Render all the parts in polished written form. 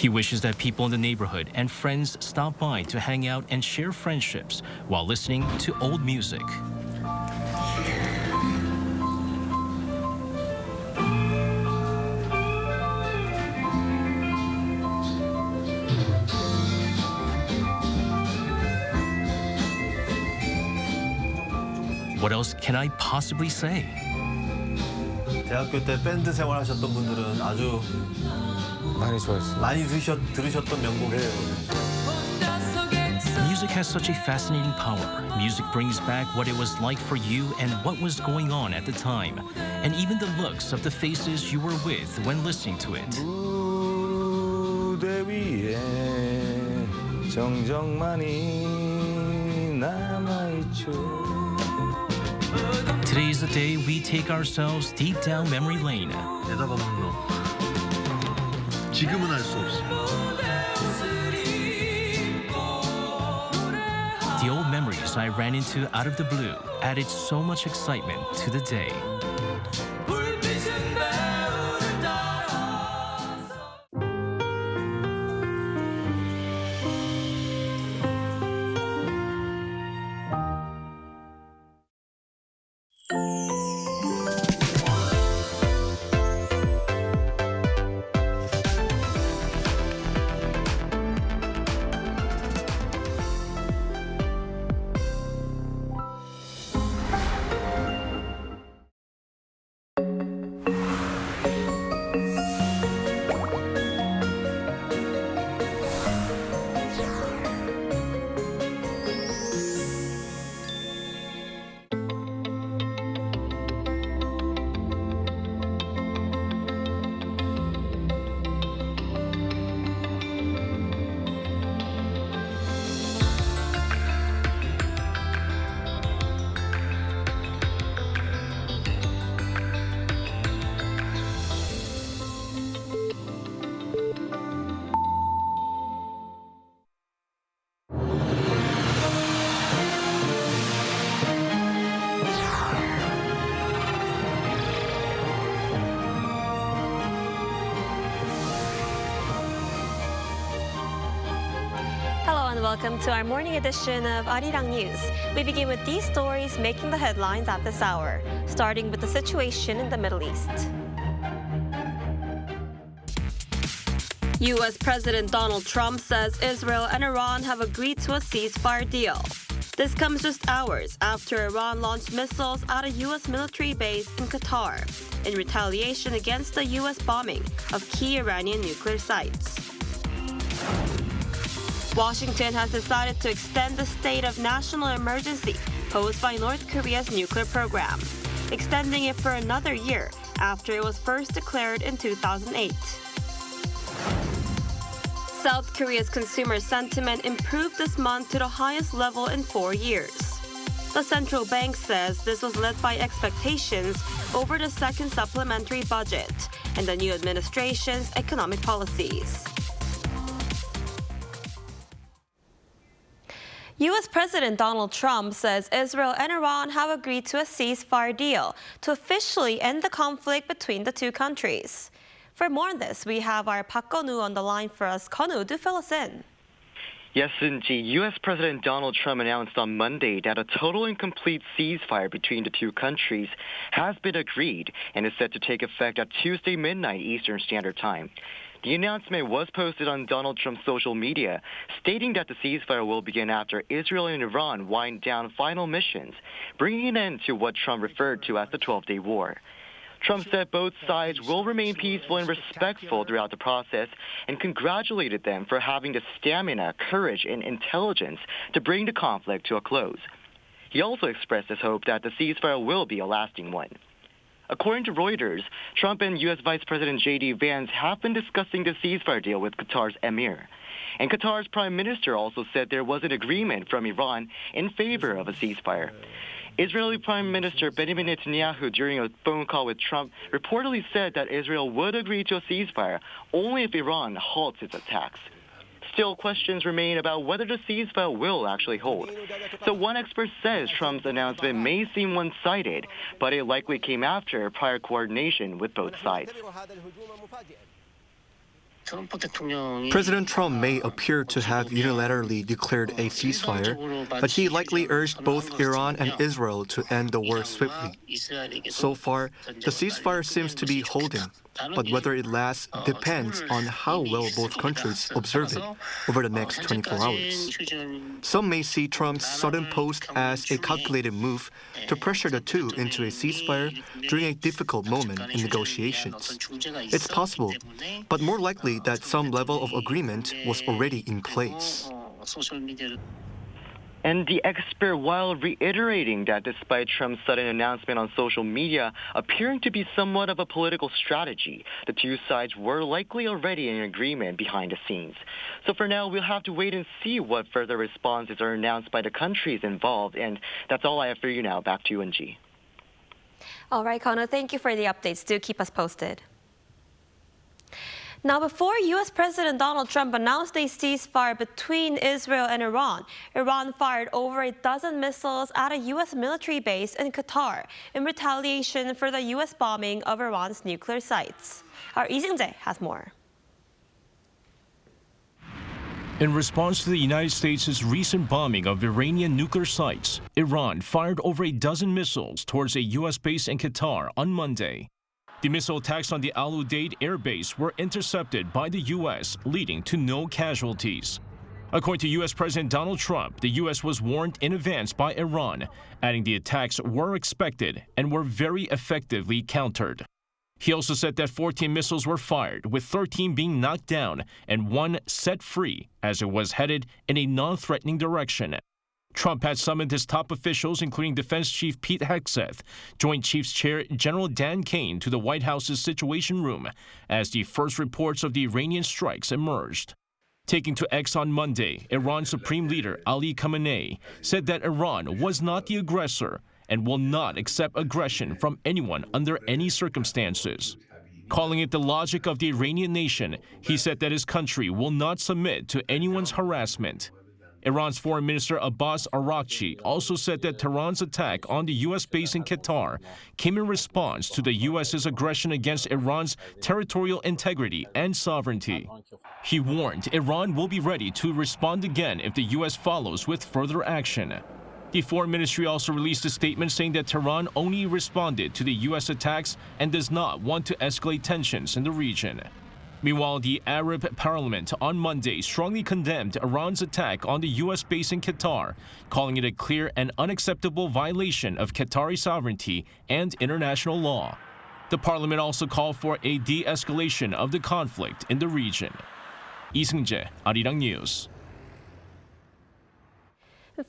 He wishes that people in the neighborhood and friends stop by to hang out and share friendships while listening to old music. What else can I possibly say? 대학교 때 밴드 생활하셨던 분들은 아주 많이 좋아했어요. 많이 들으셨던 명곡이에요. Music has such a fascinating power. Music brings back what it was like for you and what was going on at the time, and even the looks of the faces you were with when listening to it. 무대 위에 정적만이 남아있죠. Today is the day we take ourselves deep down memory lane. 내다봐 먹는 너. 지금은 알 수 없어. The old memories I ran into out of the blue added so much excitement to the day. Welcome to our morning edition of Arirang News. We begin with these stories making the headlines at this hour, starting with the situation in the Middle East. U.S. President Donald Trump says Israel and Iran have agreed to a ceasefire deal. This comes just hours after Iran launched missiles at a U.S. military base in Qatar in retaliation against the U.S. bombing of key Iranian nuclear sites. Washington has decided to extend the state of national emergency posed by North Korea's nuclear program, extending it for another year after it was first declared in 2008. South Korea's consumer sentiment improved this month to the highest level in 4 years. The central bank says this was led by expectations over the second supplementary budget and the new administration's economic policies. U.S. President Donald Trump says Israel and Iran have agreed to a ceasefire deal to officially end the conflict between the two countries. For more on this, we have our Park Gun-woo on the line for us. Gun-woo, do fill us in. Yes, indeed. U.S. President Donald Trump announced on Monday that a total and complete ceasefire between the two countries has been agreed and is set to take effect at Tuesday midnight Eastern Standard Time. The announcement was posted on Donald Trump's social media, stating that the ceasefire will begin after Israel and Iran wind down final missions, bringing an end to what Trump referred to as the 12-day war. Trump said both sides will remain peaceful and respectful throughout the process and congratulated them for having the stamina, courage, and intelligence to bring the conflict to a close. He also expressed his hope that the ceasefire will be a lasting one. According to Reuters, Trump and U.S. Vice President J.D. Vance have been discussing the ceasefire deal with Qatar's emir. And Qatar's prime minister also said there was an agreement from Iran in favor of a ceasefire. Israeli Prime Minister Benjamin Netanyahu, during a phone call with Trump, reportedly said that Israel would agree to a ceasefire only if Iran halts its attacks. Still, questions remain about whether the ceasefire will actually hold. So one expert says Trump's announcement may seem one-sided, but it likely came after prior coordination with both sides. President Trump may appear to have unilaterally declared a ceasefire, but he likely urged both Iran and Israel to end the war swiftly. So far, the ceasefire seems to be holding, but whether it lasts depends on how well both countries observe it over the next 24 hours. Some may see Trump's sudden post as a calculated move to pressure the two into a ceasefire during a difficult moment in negotiations. It's possible, but more likely that some level of agreement was already in place. And the expert, while reiterating that despite Trump's sudden announcement on social media appearing to be somewhat of a political strategy, the two sides were likely already in agreement behind the scenes. So for now, we'll have to wait and see what further responses are announced by the countries involved. And that's all I have for you now. Back to you, NG. All right, Kono, thank you for the updates. Do keep us posted. Now, before U.S. President Donald Trump announced a ceasefire between Israel and Iran, Iran fired over a dozen missiles at a U.S. military base in Qatar in retaliation for the U.S. bombing of Iran's nuclear sites. Our Lee Jae has more. In response to the United States' recent bombing of Iranian nuclear sites, Iran fired over a dozen missiles towards a U.S. base in Qatar on Monday. The missile attacks on the Al Udeid air base were intercepted by the U.S., leading to no casualties. According to U.S. President Donald Trump, the U.S. was warned in advance by Iran, adding the attacks were expected and were very effectively countered. He also said that 14 missiles were fired, with 13 being knocked down and one set free as it was headed in a non-threatening direction. Trump had summoned his top officials, including Defense Chief Pete Hegseth, Joint Chiefs Chair General Dan Kane, to the White House's Situation Room as the first reports of the Iranian strikes emerged. Taking to X on Monday, Iran's Supreme Leader Ali Khamenei said that Iran was not the aggressor and will not accept aggression from anyone under any circumstances. Calling it the logic of the Iranian nation, he said that his country will not submit to anyone's harassment. Iran's Foreign Minister Abbas Araghchi also said that Tehran's attack on the U.S. base in Qatar came in response to the U.S.'s aggression against Iran's territorial integrity and sovereignty. He warned Iran will be ready to respond again if the U.S. follows with further action. The Foreign Ministry also released a statement saying that Tehran only responded to the U.S. attacks and does not want to escalate tensions in the region. Meanwhile, the Arab Parliament on Monday strongly condemned Iran's attack on the U.S. base in Qatar, calling it a clear and unacceptable violation of Qatari sovereignty and international law. The parliament also called for a de-escalation of the conflict in the region. Lee Jae, Arirang News.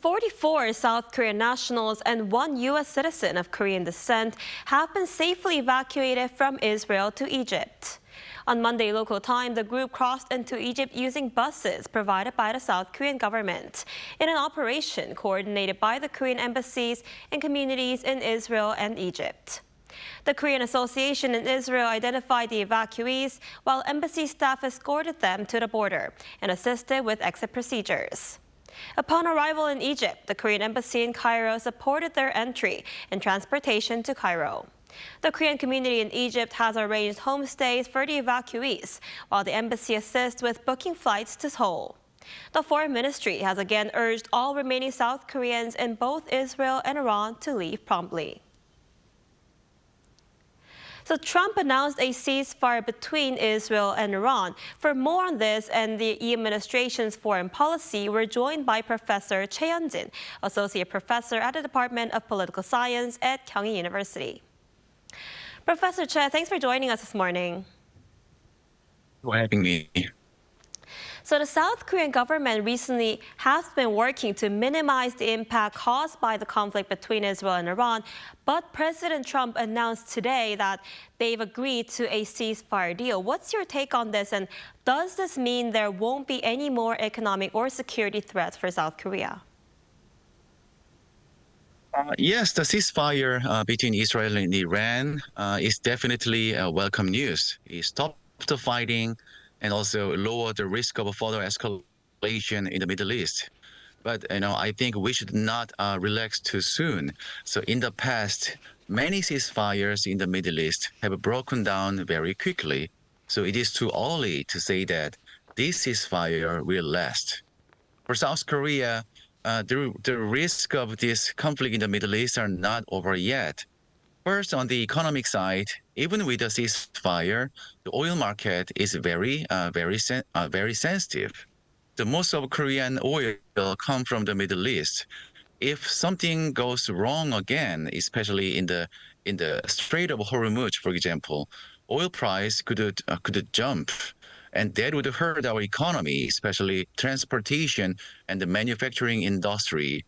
44 South Korean nationals and one U.S. citizen of Korean descent have been safely evacuated from Israel to Egypt. On Monday local time, the group crossed into Egypt using buses provided by the South Korean government in an operation coordinated by the Korean embassies and communities in Israel and Egypt. The Korean Association in Israel identified the evacuees, while embassy staff escorted them to the border and assisted with exit procedures. Upon arrival in Egypt, the Korean embassy in Cairo supported their entry and transportation to Cairo. The Korean community in Egypt has arranged homestays for the evacuees, while the embassy assists with booking flights to Seoul. The Foreign Ministry has again urged all remaining South Koreans in both Israel and Iran to leave promptly. So Trump announced a ceasefire between Israel and Iran. For more on this and the administration's foreign policy, we're joined by Professor Choi Hyun-jin, Associate Professor at the Department of Political Science at Gyeongju University. Professor Choi, thanks for joining us this morning. For having me. So the South Korean government recently has been working to minimize the impact caused by the conflict between Israel and Iran, but President Trump announced today that they've agreed to a ceasefire deal. What's your take on this, and does this mean there won't be any more economic or security threats for South Korea? Yes, the ceasefire between Israel and Iran is definitely welcome news. It stopped the fighting and also lower the risk of a further escalation in the Middle East. But I think we should not relax too soon. So in the past, many ceasefires in the Middle East have broken down very quickly. So it is too early to say that this ceasefire will last. For South Korea, the risk of this conflict in the Middle East are not over yet. First, on the economic side, even with a ceasefire, the oil market is very sensitive. The most of Korean oil come from the Middle East. If something goes wrong again, especially in the Strait of Hormuz, for example, oil price could jump, and that would hurt our economy, especially transportation and the manufacturing industry.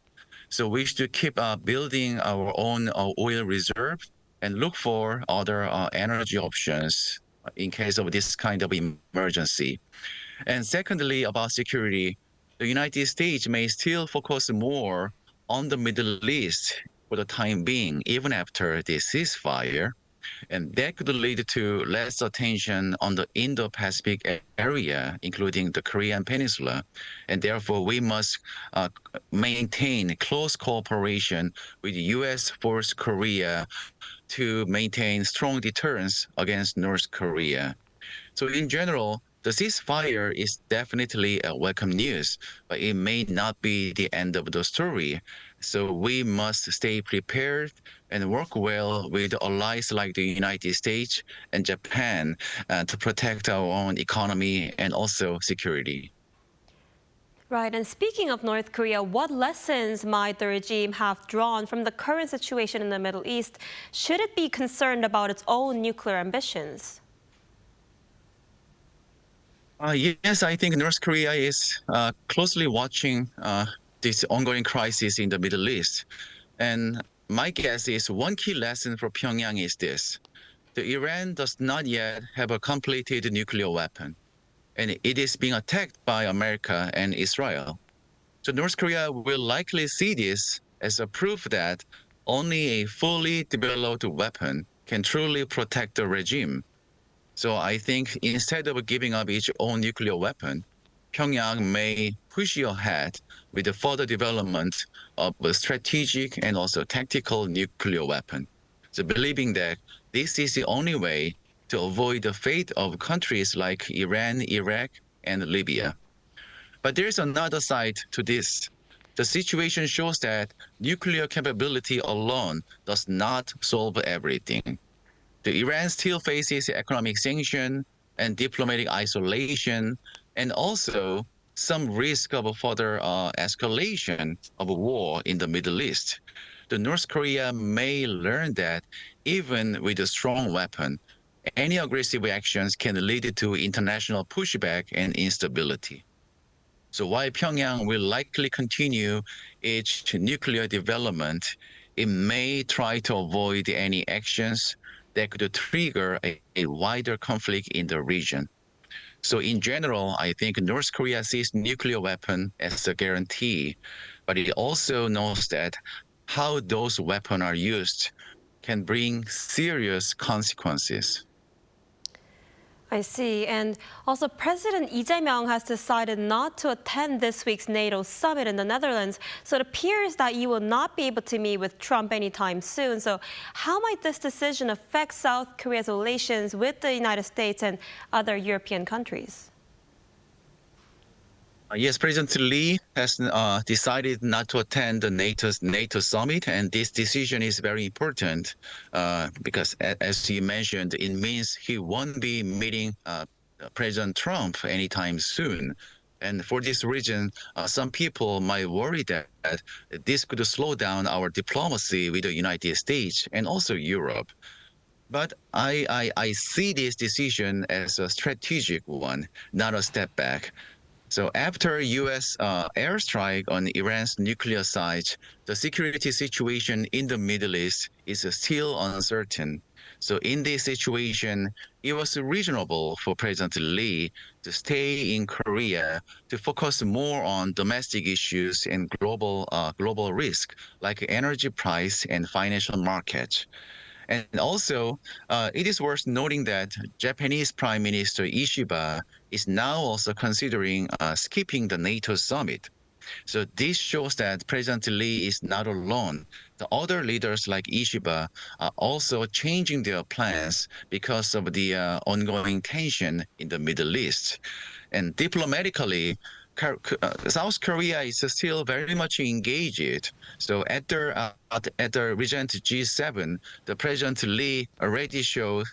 So we should keep building our own oil reserve and look for other energy options in case of this kind of emergency. And secondly, about security, the United States may still focus more on the Middle East for the time being, even after the ceasefire. And that could lead to less attention on the Indo-Pacific area, including the Korean Peninsula. And therefore, we must maintain close cooperation with U.S. Force Korea to maintain strong deterrence against North Korea. So in general, the ceasefire is definitely a welcome news, but it may not be the end of the story. So we must stay prepared and work well with allies like the United States and Japan to protect our own economy and also security. Right, and speaking of North Korea, what lessons might the regime have drawn from the current situation in the Middle East? Should it be concerned about its own nuclear ambitions? Yes, I think North Korea is closely watching this ongoing crisis in the Middle East. And my guess is one key lesson for Pyongyang is this. The Iran does not yet have a completed nuclear weapon, and it is being attacked by America and Israel. So North Korea will likely see this as a proof that only a fully developed weapon can truly protect the regime. So I think instead of giving up its own nuclear weapon, Pyongyang may push ahead with the further development of a strategic and also tactical nuclear weapon. So believing that this is the only way to avoid the fate of countries like Iran, Iraq, and Libya. But there's another side to this. The situation shows that nuclear capability alone does not solve everything. The Iran still faces economic sanction and diplomatic isolation, and also some risk of further escalation of war in the Middle East. The North Korea may learn that even with a strong weapon, any aggressive actions can lead to international pushback and instability. So while Pyongyang will likely continue its nuclear development, it may try to avoid any actions that could trigger a wider conflict in the region. So in general, I think North Korea sees nuclear weapon as a guarantee, but it also knows that how those weapons are used can bring serious consequences. I see. And also, President Lee Jae-myung has decided not to attend this week's NATO summit in the Netherlands. So it appears that he will not be able to meet with Trump anytime soon. So how might this decision affect South Korea's relations with the United States and other European countries? Yes, President Lee has decided not to attend the NATO summit, and this decision is very important because, as you mentioned, it means he won't be meeting President Trump anytime soon. And for this reason, some people might worry that this could slow down our diplomacy with the United States and also Europe. But I see this decision as a strategic one, not a step back. So after U.S. airstrike on Iran's nuclear sites, the security situation in the Middle East is still uncertain. So in this situation, it was reasonable for President Lee to stay in Korea to focus more on domestic issues and global risk like energy price and financial markets. And also, it is worth noting that Japanese Prime Minister Ishiba is now also considering skipping the NATO summit. So this shows that President Lee is not alone. The other leaders like Ishiba are also changing their plans because of the ongoing tension in the Middle East. And diplomatically, South Korea is still very much engaged. So at the recent G7, the President Lee already showed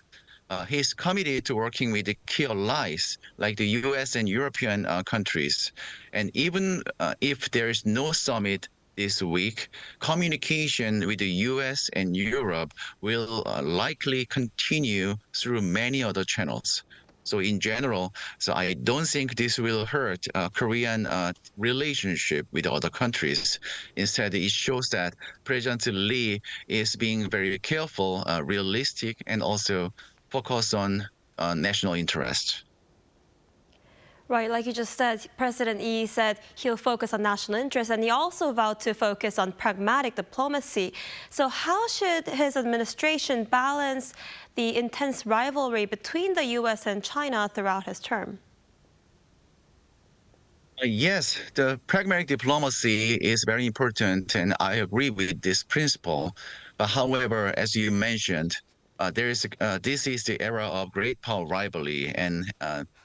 he's committed to working with the key allies like the U.S. and European countries. And even if there is no summit this week, communication with the U.S. and Europe will likely continue through many other channels. So in general, I don't think this will hurt Korean relationship with other countries. Instead, it shows that President Lee is being very careful, realistic, and also focused on national interest. Right, like you just said, President Lee said he'll focus on national interest, and he also vowed to focus on pragmatic diplomacy. So how should his administration balance the intense rivalry between the U.S. and China throughout his term? Yes, the pragmatic diplomacy is very important, and I agree with this principle. But however, as you mentioned, this is the era of great power rivalry, and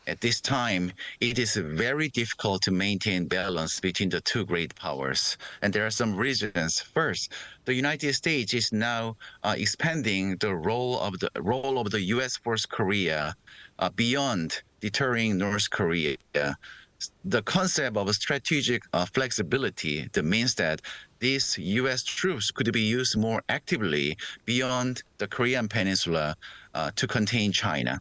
at this time, it is very difficult to maintain balance between the two great powers. And there are some reasons. First, the United States is now expanding the role of the U.S. Force Korea beyond deterring North Korea. The concept of strategic flexibility that means that these U.S. troops could be used more actively beyond the Korean Peninsula to contain China.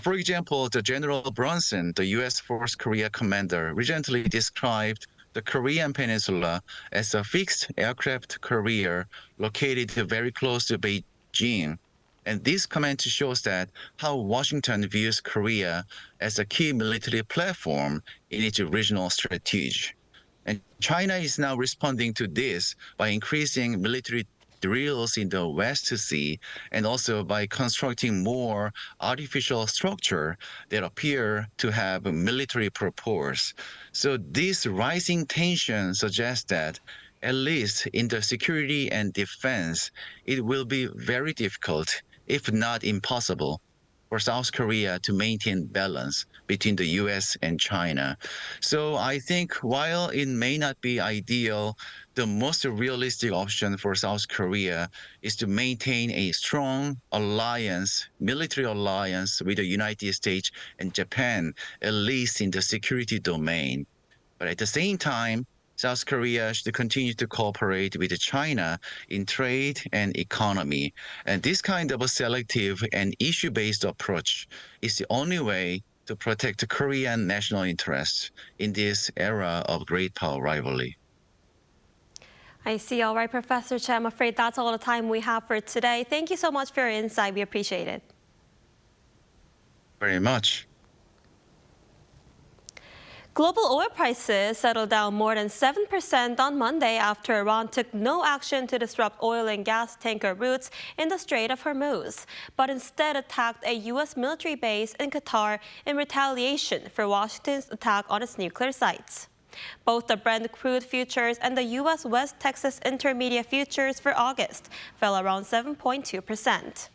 For example, the General Brunson, the U.S. Force Korea commander, recently described the Korean Peninsula as a fixed aircraft carrier located very close to Beijing. And this comment shows that how Washington views Korea as a key military platform in its regional strategy. And China is now responding to this by increasing military drills in the West Sea and also by constructing more artificial structure that appear to have military purpose. So this rising tension suggests that at least in the security and defense, it will be very difficult, if not impossible, for South Korea to maintain balance between the U.S. and China. So I think while it may not be ideal, the most realistic option for South Korea is to maintain a strong alliance, military alliance with the United States and Japan, at least in the security domain. But at the same time, South Korea should continue to cooperate with China in trade and economy. And this kind of a selective and issue-based approach is the only way to protect Korean national interests in this era of great power rivalry. I see. All right, Professor Che, I'm afraid that's all the time we have for today. Thank you so much for your insight. We appreciate it. Very much. Global oil prices settled down more than 7% on Monday after Iran took no action to disrupt oil and gas tanker routes in the Strait of Hormuz, but instead attacked a U.S. military base in Qatar in retaliation for Washington's attack on its nuclear sites. Both the Brent crude futures and the U.S. West Texas Intermediate futures for August fell around 7.2%.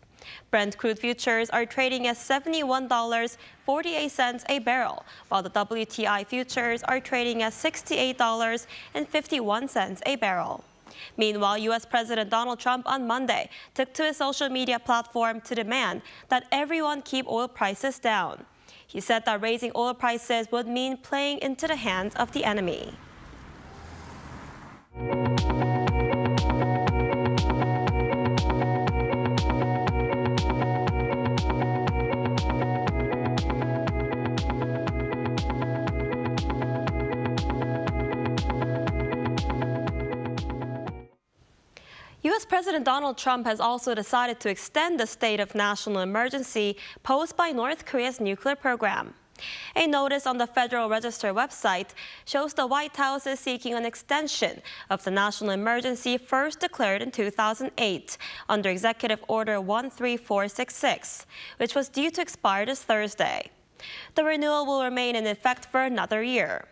Brent crude futures are trading at $71.48 a barrel, while the WTI futures are trading at $68.51 a barrel. Meanwhile, U.S. President Donald Trump on Monday took to his social media platform to demand that everyone keep oil prices down. He said that raising oil prices would mean playing into the hands of the enemy. U.S. President Donald Trump has also decided to extend the state of national emergency posed by North Korea's nuclear program. A notice on the Federal Register website shows the White House is seeking an extension of the national emergency first declared in 2008 under Executive Order 13466, which was due to expire this Thursday. The renewal will remain in effect for another year.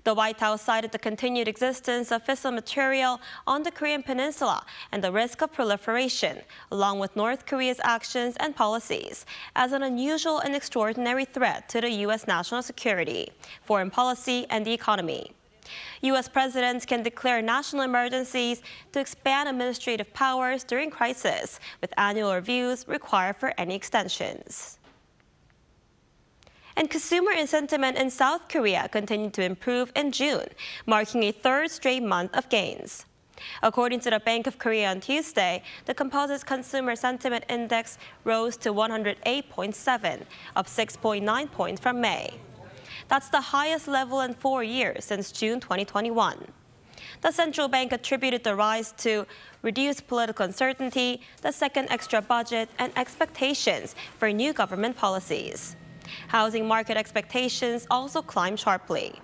The White House cited the continued existence of fissile material on the Korean peninsula and the risk of proliferation, along with North Korea's actions and policies, as an unusual and extraordinary threat to the U.S. national security, foreign policy, and the economy. U.S. presidents can declare national emergencies to expand administrative powers during crisis, with annual reviews required for any extensions. And consumer sentiment in South Korea continued to improve in June, marking a third straight month of gains. According to the Bank of Korea on Tuesday, the composite consumer sentiment index rose to 108.7, up 6.9 points from May. That's the highest level in 4 years since June 2021. The central bank attributed the rise to reduced political uncertainty, the second extra budget, and expectations for new government policies. Housing market expectations also climbed sharply.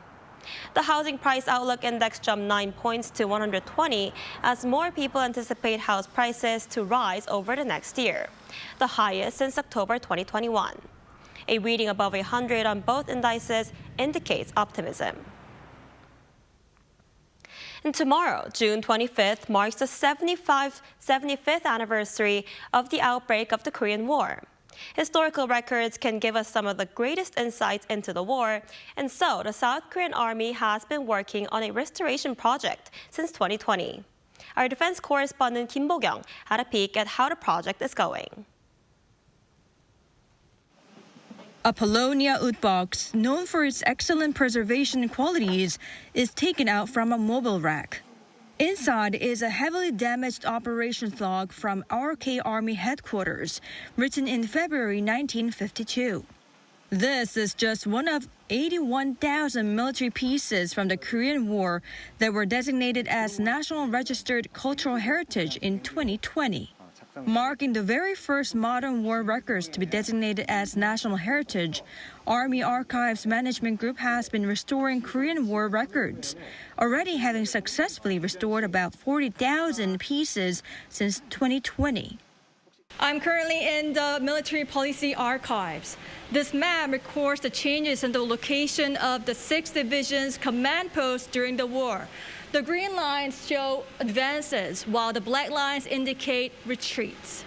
The housing price outlook index jumped 9 points to 120 as more people anticipate house prices to rise over the next year, the highest since October 2021. A reading above 100 on both indices indicates optimism. And tomorrow, June 25th, marks the 75th anniversary of the outbreak of the Korean War. Historical records can give us some of the greatest insights into the war, and so the South Korean Army has been working on a restoration project since 2020. Our defense correspondent Kim Bo-kyung had a peek at how the project is going. A Polonia oud box, known for its excellent preservation qualities, is taken out from a mobile rack. Inside is a heavily damaged operations log from RK Army headquarters, written in February 1952. This is just one of 81,000 military pieces from the Korean War that were designated as National Registered Cultural Heritage in 2020. Marking the very first modern war records to be designated as national heritage, Army Archives Management Group has been restoring Korean War records, already having successfully restored about 40,000 pieces since 2020. I'm currently in the Military Policy Archives. This map records the changes in the location of the 6th Division's command post during the war. The green lines show advances, while the black lines indicate retreats.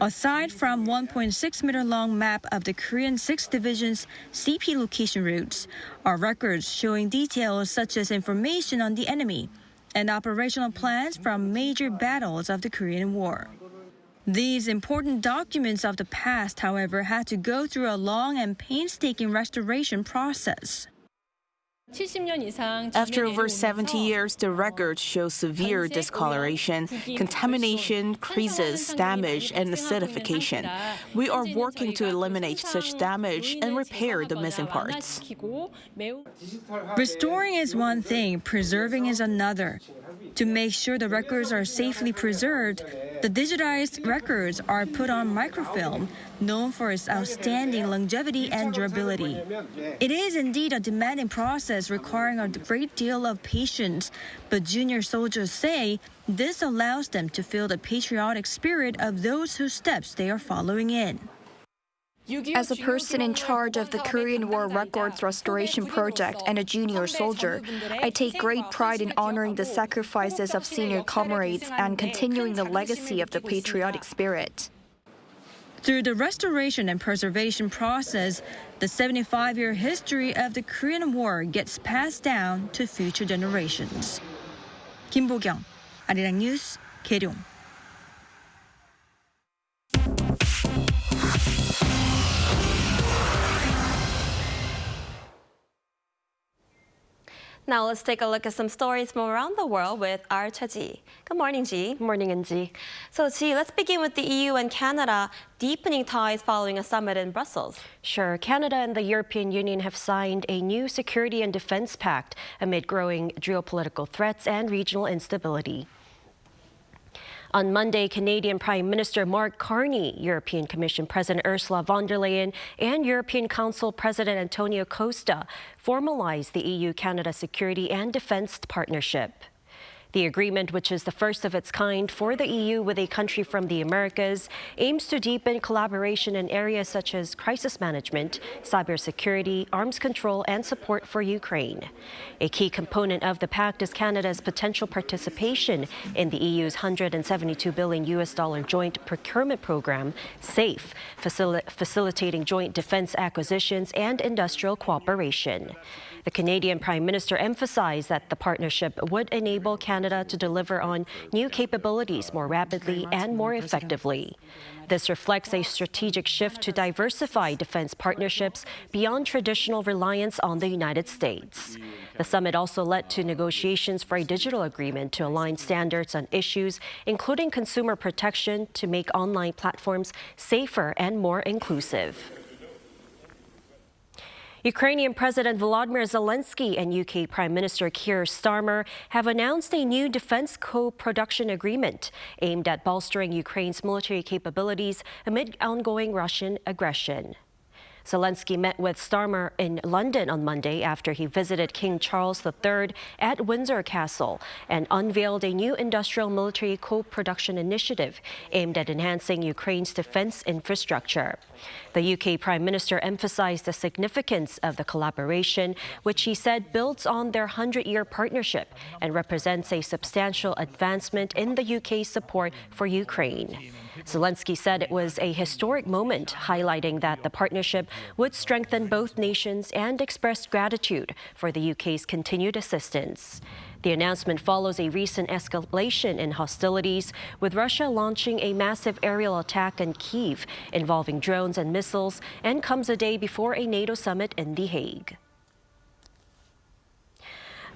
Aside from 1.6-meter-long map of the Korean 6th Division's CP location routes, are records showing details such as information on the enemy and operational plans from major battles of the Korean War. These important documents of the past, however, had to go through a long and painstaking restoration process. After over 70 years, the records show severe discoloration, contamination, creases, damage, and acidification. We are working to eliminate such damage and repair the missing parts. Restoring is one thing, preserving is another. To make sure the records are safely preserved, the digitized records are put on microfilm, known for its outstanding longevity and durability. It is indeed a demanding process requiring a great deal of patience, but junior soldiers say this allows them to feel the patriotic spirit of those whose steps they are following in. As a person in charge of the Korean War Records Restoration Project and a junior soldier, I take great pride in honoring the sacrifices of senior comrades and continuing the legacy of the patriotic spirit. Through the restoration and preservation process, the 75-year history of the Korean War gets passed down to future generations. Kim Bo-kyung, Arirang News, Gyeongju. Now let's take a look at some stories from around the world with our Ji. Good morning, Ji. Good morning, Anji. So, Ji, let's begin with the EU and Canada deepening ties following a summit in Brussels. Sure. Canada and the European Union have signed a new security and defense pact amid growing geopolitical threats and regional instability. On Monday, Canadian Prime Minister Mark Carney, European Commission President Ursula von der Leyen, and European Council President Antonio Costa formalized the EU-Canada security and defense partnership. The agreement, which is the first of its kind for the EU with a country from the Americas, aims to deepen collaboration in areas such as crisis management, cybersecurity, arms control, and support for Ukraine. A key component of the pact is Canada's potential participation in the EU's $172 billion joint procurement program, SAFE, facilitating joint defense acquisitions and industrial cooperation. The Canadian Prime Minister emphasized that the partnership would enable Canada to deliver on new capabilities more rapidly and more effectively. This reflects a strategic shift to diversify defense partnerships beyond traditional reliance on the United States. The summit also led to negotiations for a digital agreement to align standards on issues, including consumer protection, to make online platforms safer and more inclusive. Ukrainian President Volodymyr Zelenskyy and UK Prime Minister Keir Starmer have announced a new defense co-production agreement aimed at bolstering Ukraine's military capabilities amid ongoing Russian aggression. Zelenskyy met with Starmer in London on Monday after he visited King Charles III at Windsor Castle and unveiled a new industrial military co-production initiative aimed at enhancing Ukraine's defense infrastructure. The UK Prime Minister emphasized the significance of the collaboration, which he said builds on their 100-year partnership and represents a substantial advancement in the UK's support for Ukraine. Zelenskyy said it was a historic moment, highlighting that the partnership would strengthen both nations and expressed gratitude for the UK's continued assistance. The announcement follows a recent escalation in hostilities, with Russia launching a massive aerial attack on Kyiv involving drones and missiles, and comes a day before a NATO summit in The Hague.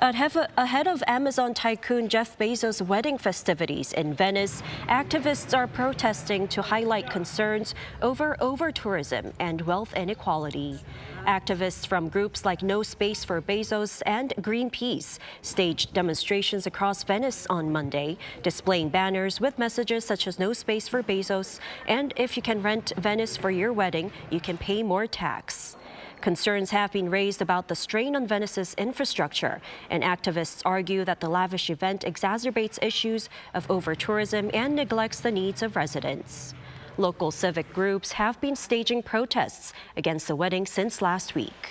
Ahead of Amazon tycoon Jeff Bezos' wedding festivities in Venice, activists are protesting to highlight concerns over tourism and wealth inequality. Activists from groups like No Space for Bezos and Greenpeace staged demonstrations across Venice on Monday, displaying banners with messages such as No Space for Bezos and if you can rent Venice for your wedding, you can pay more tax. Concerns have been raised about the strain on Venice's infrastructure, and activists argue that the lavish event exacerbates issues of over-tourism and neglects the needs of residents. Local civic groups have been staging protests against the wedding since last week.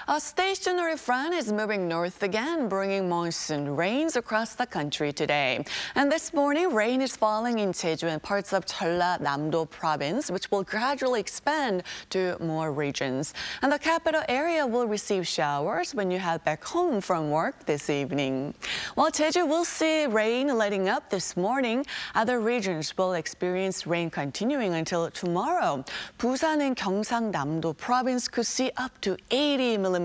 A stationary front is moving north again, bringing monsoon rains across the country today. And this morning, rain is falling in Jeju and parts of Jeollanam-do province, which will gradually expand to more regions. And the capital area will receive showers when you head back home from work this evening. While Jeju will see rain letting up this morning, other regions will experience rain continuing until tomorrow. Busan and Gyeongsangnam-do province could see up to 80 millimeters.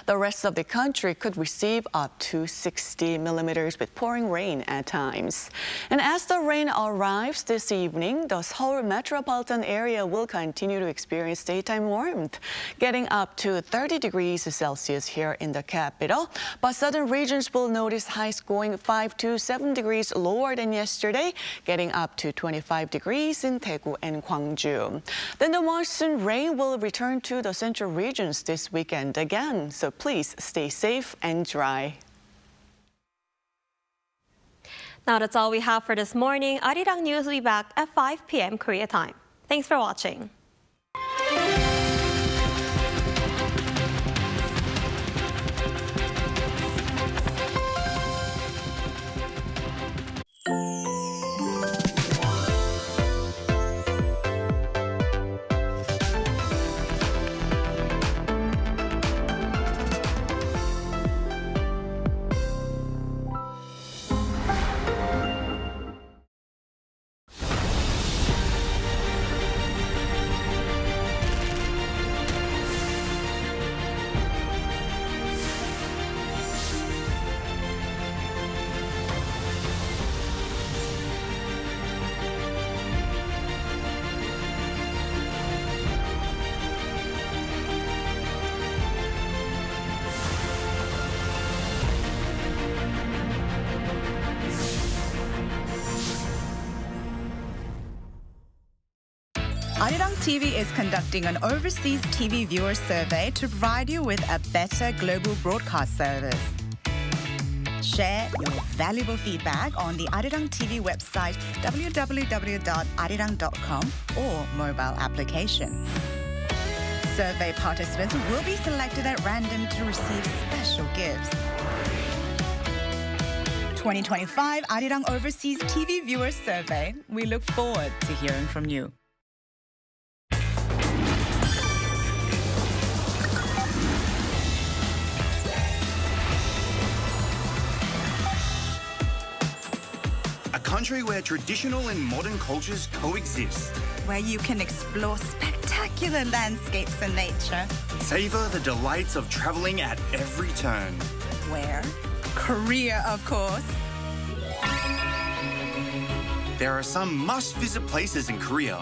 The rest of the country could receive up to 60 millimeters with pouring rain at times. And as the rain arrives this evening, the Seoul metropolitan area will continue to experience daytime warmth, getting up to 30 degrees Celsius here in the capital. But southern regions will notice highs going 5 to 7 degrees lower than yesterday, getting up to 25 degrees in Daegu and Gyeongju. Then the monsoon rain will return to the central regions this weekend again, so please stay safe and dry. Now that's all we have for this morning. Arirang News will be back at 5 p.m. Korea time. Thanks for watching. Arirang TV is conducting an overseas TV viewer survey to provide you with a better global broadcast service. Share your valuable feedback on the Arirang TV website www.arirang.com or mobile application. Survey participants will be selected at random to receive special gifts. 2025 Arirang Overseas TV Viewers Survey. We look forward to hearing from you. A country where traditional and modern cultures coexist. Where you can explore spectacular landscapes and nature. Savor the delights of traveling at every turn. Where? Korea, of course. There are some must-visit places in Korea.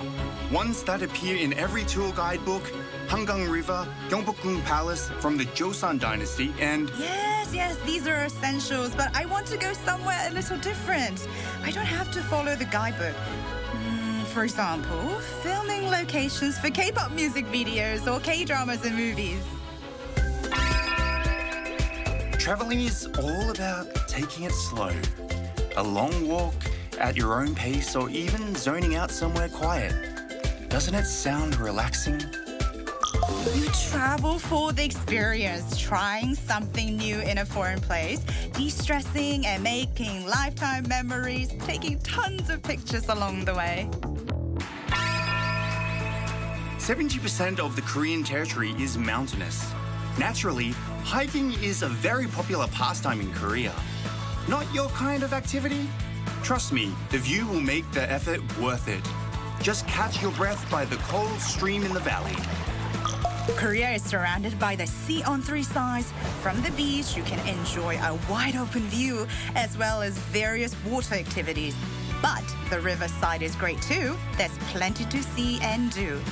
Ones that appear in every tour guidebook: Hangang River, Gyeongbokgung Palace from the Joseon Dynasty, and... Yes, these are essentials, but I want to go somewhere a little different. I don't have to follow the guidebook. For example, filming locations for K-pop music videos or K-dramas and movies. Traveling is all about taking it slow. A long walk at your own pace or even zoning out somewhere quiet. Doesn't it sound relaxing? You travel for the experience, trying something new in a foreign place, de-stressing and making lifetime memories, taking tons of pictures along the way. 70% of the Korean territory is mountainous. Naturally, hiking is a very popular pastime in Korea. Not your kind of activity? Trust me, the view will make the effort worth it. Just catch your breath by the cold stream in the valley. Korea is surrounded by the sea on three sides. From the beach, you can enjoy a wide open view as well as various water activities. But the riverside is great too. There's plenty to see and do.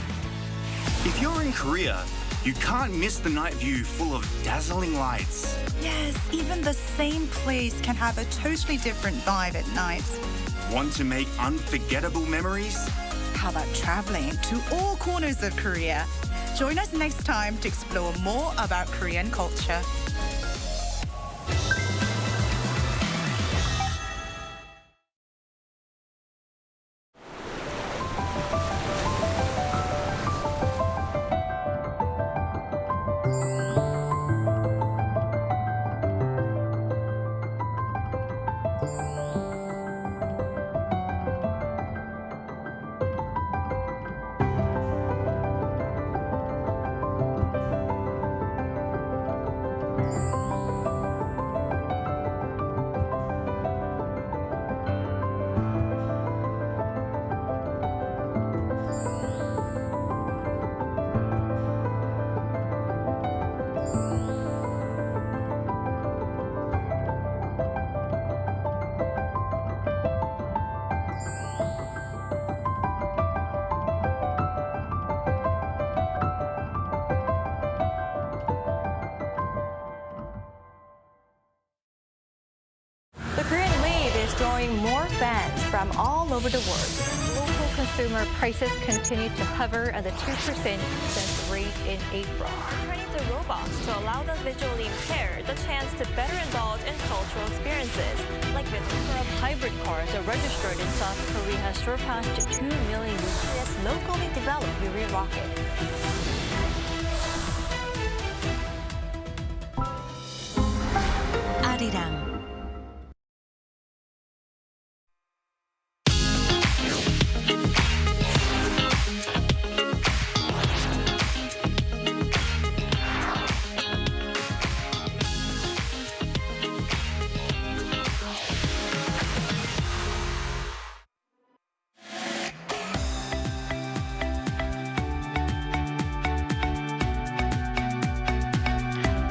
If you're in Korea, you can't miss the night view full of dazzling lights. Yes, even the same place can have a totally different vibe at night. Want to make unforgettable memories? How about traveling to all corners of Korea? Join us next time to explore more about Korean culture. The Korean wave is drawing more fans from all over the world. Local consumer prices continue to hover at the 2% since rate in April. Turning to robots to allow the visually impaired the chance to better indulge in cultural experiences. Like the number of hybrid cars are registered in South Korea has surpassed 2 million using its locally developed Yuri rocket. Arirang.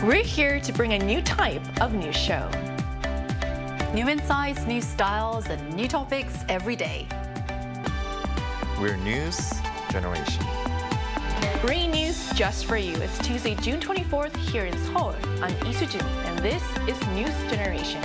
We're here to bring a new type of news show. New insights, new styles, and new topics every day. We're News Generation. Bringing news just for you. It's Tuesday, June 24th here in Seoul. I'm Lee Soo-jin, and this is News Generation.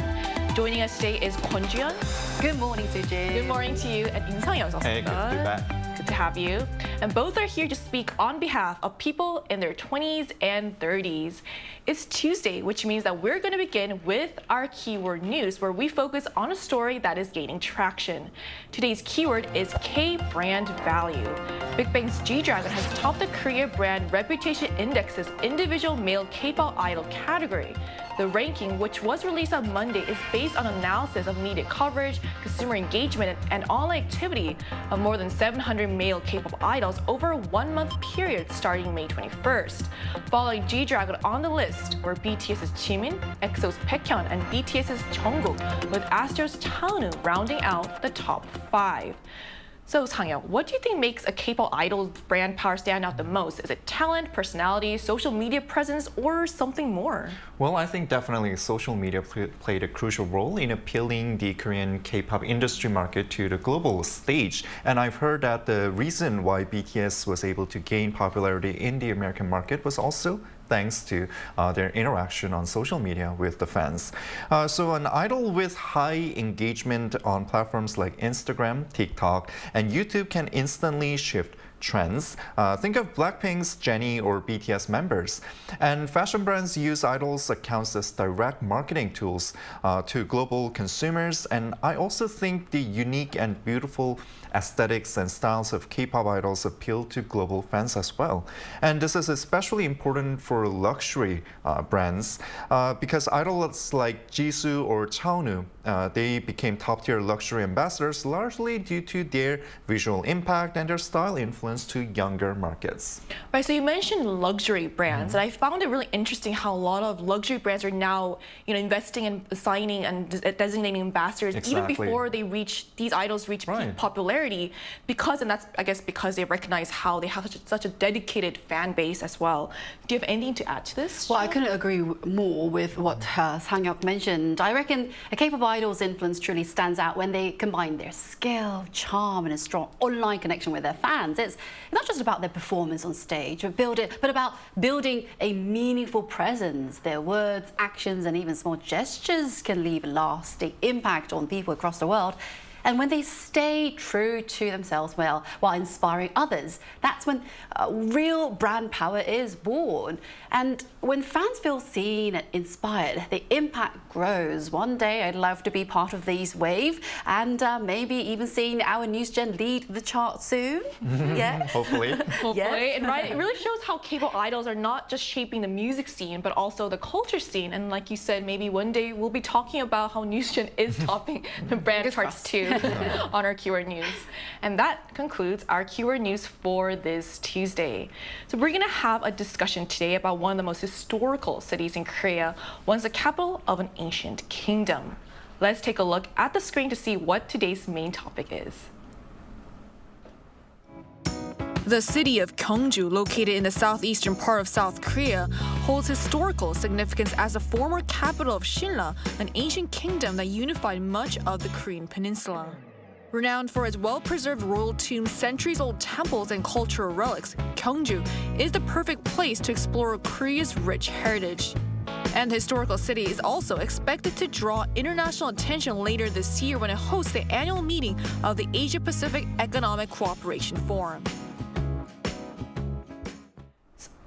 Joining us today is Kwon Ju-yeon. Good morning, Soo-jin. Good morning to you, and Im Sang-yeon. Hey, good to be back. Good to have you. And both are here to speak on behalf of people in their 20s and 30s. It's Tuesday, which means that we're going to begin with our keyword news, where we focus on a story that is gaining traction. Today's keyword is K-brand value. Big Bang's G-Dragon has topped the Korea Brand Reputation Index's individual male K-pop idol category. The ranking, which was released on Monday, is based on analysis of media coverage, consumer engagement, and online activity of more than 700 male K-pop idols over a one-month period starting May 21st. Following G-Dragon on the list were BTS's Jimin, EXO's Baekhyun, and BTS's Jungkook, with Astro's Chaehoon rounding out the top 5. So, Sang-yeong, what do you think makes a K-pop idol's brand power stand out the most? Is it talent, personality, social media presence, or something more? Well, I think definitely social media played a crucial role in appealing the Korean K-pop industry market to the global stage. And I've heard that the reason why BTS was able to gain popularity in the American market was also thanks to their interaction on social media with the fans. So an idol with high engagement on platforms like Instagram, TikTok, and YouTube can instantly shift trends. Think of Blackpink's Jennie or BTS members. And fashion brands use idols' accounts as direct marketing tools to global consumers. And I also think the unique and beautiful aesthetics and styles of K-pop idols appeal to global fans as well. And this is especially important for luxury brands because idols like Jisoo or Chaehoon, they became top-tier luxury ambassadors largely due to their visual impact and their style influence to younger markets. Right, so you mentioned luxury brands, and I found it really interesting how a lot of luxury brands are now, investing in signing and designating ambassadors even before they these idols reach peak popularity, because they recognize how they have such a dedicated fan base as well. Do you have anything to add to this? Well, I couldn't agree more with what Sang-yeong mentioned. I reckon a K-pop idol's influence truly stands out when they combine their skill, charm, and a strong online connection with their fans. It's not just about their performance on stage, but about building a meaningful presence. Their words, actions, and even small gestures can leave a lasting impact on people across the world. And when they stay true to themselves while inspiring others, that's when real brand power is born. And when fans feel seen and inspired, the impact grows. One day, I'd love to be part of these wave and maybe even seeing our news gen lead the chart soon. Yes. Hopefully. Yes. And it really shows how K-pop idols are not just shaping the music scene, but also the culture scene. And like you said, maybe one day we'll be talking about how news gen is topping the brand charts too. On our keyword news. And that concludes our keyword news for this Tuesday. So we're going to have a discussion today about one of the most historical cities in Korea, once the capital of an ancient kingdom. Let's take a look at the screen to see what today's main topic is. The city of Gyeongju, located in the southeastern part of South Korea, holds historical significance as the former capital of Shinla, an ancient kingdom that unified much of the Korean peninsula. Renowned for its well-preserved royal tombs, centuries-old temples, and cultural relics, Gyeongju is the perfect place to explore Korea's rich heritage. And the historical city is also expected to draw international attention later this year when it hosts the annual meeting of the Asia-Pacific Economic Cooperation Forum.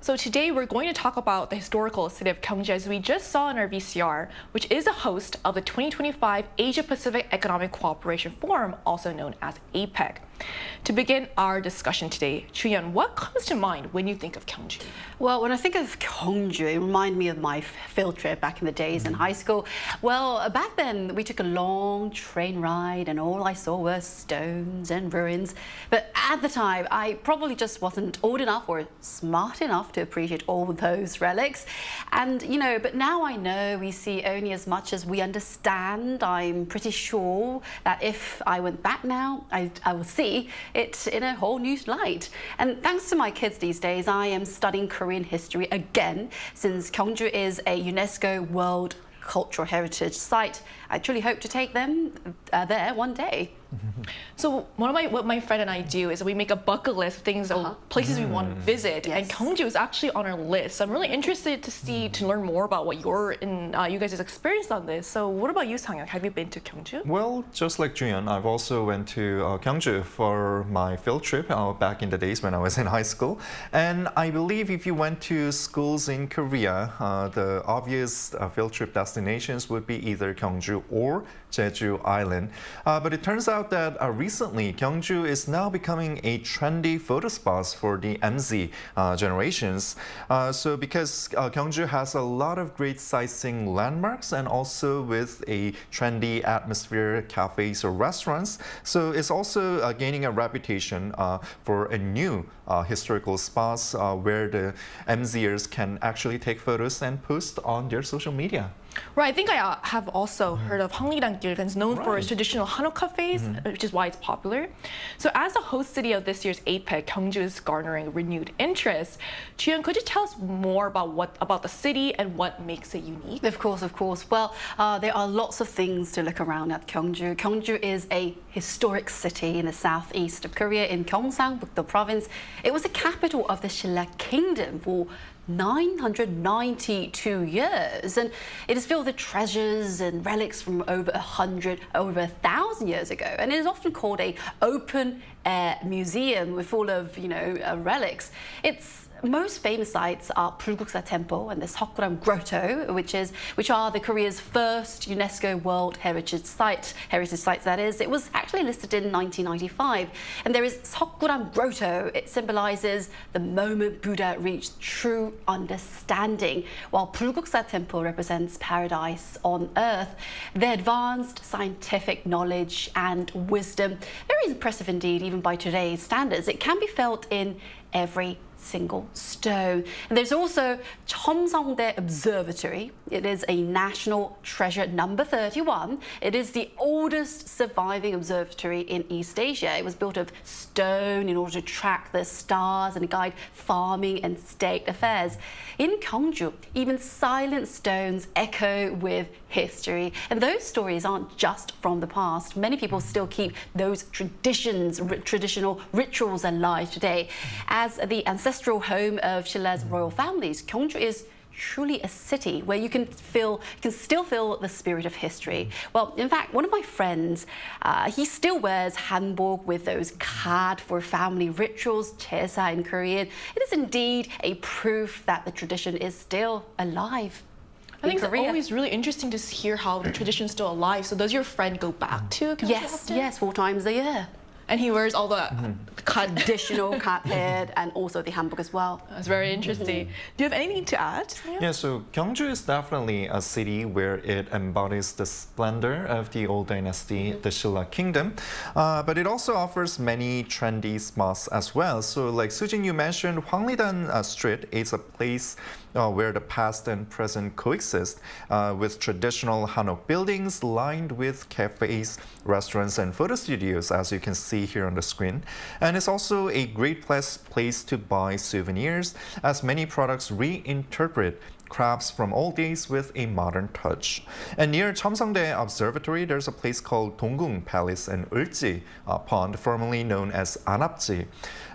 So today we're going to talk about the historical city of Gyeongju, as we just saw in our VCR, which is a host of the 2025 Asia-Pacific Economic Cooperation Forum, also known as APEC. To begin our discussion today, Chuyeon, what comes to mind when you think of Gyeongju? Well, when I think of Gyeongju, it reminds me of my field trip back in the days in high school. Well, back then we took a long train ride and all I saw were stones and ruins. But at the time, I probably just wasn't old enough or smart enough to appreciate all those relics. And, but now I know we see only as much as we understand. I'm pretty sure that if I went back now, I will see it in a whole new light. And thanks to my kids these days, I am studying Korean history again, since Gyeongju is a UNESCO World Cultural Heritage Site. I truly hope to take them there one day. So what my friend and I do is we make a bucket list of things, or places we want to visit, and Gyeongju is actually on our list. So I'm really interested to learn more about what you guys' experience on this. So what about you, Sang-hyuk? Have you been to Gyeongju? Well, just like Juyeon, I've also went to Gyeongju for my field trip back in the days when I was in high school. And I believe if you went to schools in Korea, the obvious field trip destinations would be either Gyeongju or Jeju Island. But it turns out that recently, Gyeongju is now becoming a trendy photo spot for the MZ generations. So because Gyeongju has a lot of great sightseeing landmarks and also with a trendy atmosphere, cafes or restaurants, so it's also gaining a reputation for a new historical spots where the MZers can actually take photos and post on their social media. Right, I think I have also heard of Hangriang Gil, it's known for its traditional Hanok cafes, which is why it's popular. So as the host city of this year's APEC, Gyeongju is garnering renewed interest. Juyeon, could you tell us more about the city and what makes it unique? Of course. Well, there are lots of things to look around at Gyeongju. Gyeongju is a historic city in the southeast of Korea in Gyeongsang-buk-do province. It was the capital of the Shilla Kingdom for 992 years, and it is filled with treasures and relics from over 1,000 years ago, and it is often called a open-air museum full of, relics. Its most famous sites are Bulguksa Temple and the Seokguram Grotto, which are the Korea's first UNESCO World Heritage sites. That is, it was actually listed in 1995. And there is Seokguram Grotto. It symbolizes the moment Buddha reached true understanding, while Bulguksa Temple represents paradise on earth. Their advanced scientific knowledge and wisdom, very impressive indeed, even by today's standards. It can be felt in every single stone. And there's also Cheomseongdae Observatory. It is a national treasure number 31. It is the oldest surviving observatory in East Asia. It was built of stone in order to track the stars and guide farming and state affairs. In Gyeongju, even silent stones echo with history. And those stories aren't just from the past. Many people still keep those traditional rituals alive today. As the ancestral home of Shilla's royal families, Gyeongju is truly a city where you can still feel the spirit of history. Well, in fact, one of my friends, he still wears hanbok with those card for family rituals, 제사 in Korean. It is indeed a proof that the tradition is still alive. I think it's always really interesting to hear how the tradition is still alive. So does your friend go back to Gyeongju? Yes, 4 times a year. And he wears all the traditional cat head and also the hanbok as well. That's very interesting. Do you have anything to add? Yeah, so Gyeongju is definitely a city where it embodies the splendor of the old dynasty, the Shilla Kingdom. But it also offers many trendy spots as well. So like Sujin, you mentioned, Hwangridan Street is a place where the past and present coexist with traditional Hanok buildings lined with cafes, restaurants, and photo studios, as you can see here on the screen. And it's also a great place to buy souvenirs, as many products reinterpret crafts from old days with a modern touch. And near Cheomseongdae Observatory, there's a place called Donggung Palace and Ulji Pond, formerly known as Anapji.